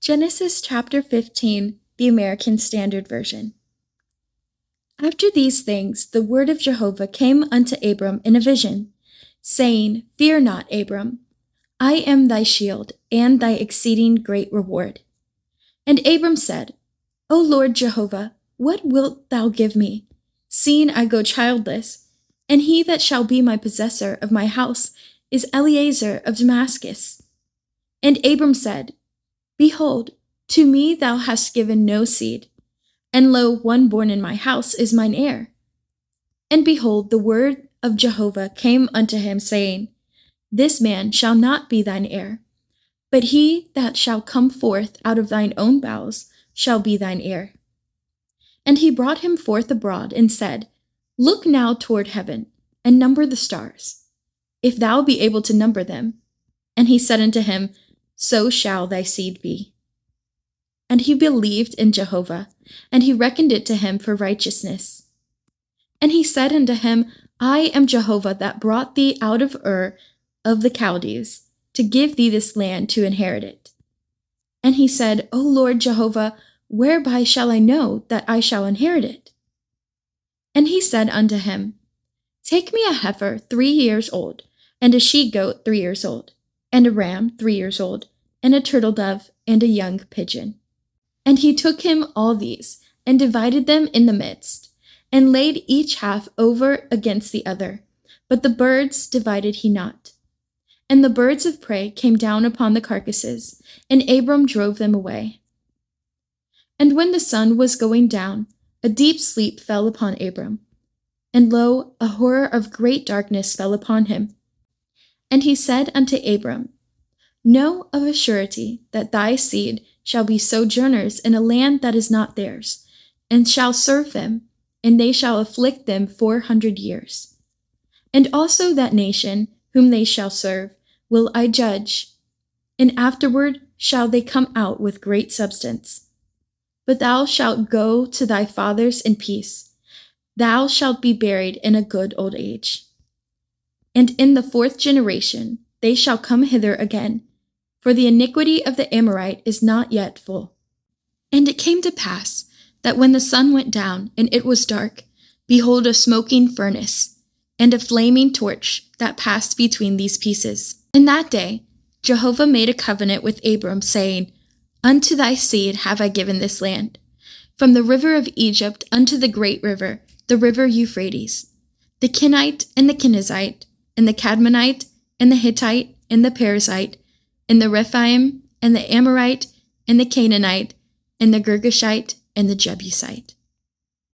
Genesis chapter 15, the American Standard Version. After these things, the word of Jehovah came unto Abram in a vision, saying, Fear not, Abram. I am thy shield, and thy exceeding great reward. And Abram said, O Lord Jehovah, what wilt thou give me, seeing I go childless? And he that shall be my possessor of my house is Eliezer of Damascus. And Abram said, Behold, to me thou hast given no seed, and lo, one born in my house is mine heir. And behold, the word of Jehovah came unto him, saying, This man shall not be thine heir, but he that shall come forth out of thine own bowels shall be thine heir. And he brought him forth abroad, and said, Look now toward heaven, and number the stars, if thou be able to number them. And he said unto him, So shall thy seed be. And he believed in Jehovah, and he reckoned it to him for righteousness. And he said unto him, I am Jehovah that brought thee out of Ur of the Chaldees, to give thee this land to inherit it. And he said, O Lord Jehovah, whereby shall I know that I shall inherit it? And he said unto him, Take me a heifer 3 years old, and a she-goat 3 years old, and a ram 3 years old, and a turtle dove, and a young pigeon. And he took him all these, and divided them in the midst, and laid each half over against the other. But the birds divided he not. And the birds of prey came down upon the carcasses, and Abram drove them away. And when the sun was going down, a deep sleep fell upon Abram. And lo, a horror of great darkness fell upon him. And he said unto Abram, Know of a surety that thy seed shall be sojourners in a land that is not theirs, and shall serve them, and they shall afflict them 400 years. And also that nation whom they shall serve will I judge, and afterward shall they come out with great substance. But thou shalt go to thy fathers in peace. Thou shalt be buried in a good old age. And in the 4th generation they shall come hither again, for the iniquity of the Amorite is not yet full. And it came to pass that when the sun went down and it was dark, behold, a smoking furnace, and a flaming torch that passed between these pieces. In that day Jehovah made a covenant with Abram, saying, Unto thy seed have I given this land, from the river of Egypt unto the great river, the river Euphrates, the Kenite and the Kenizzite, and the Cadmonite, and the Hittite, and the Perizzite, and the Rephaim, and the Amorite, and the Canaanite, and the Girgashite, and the Jebusite.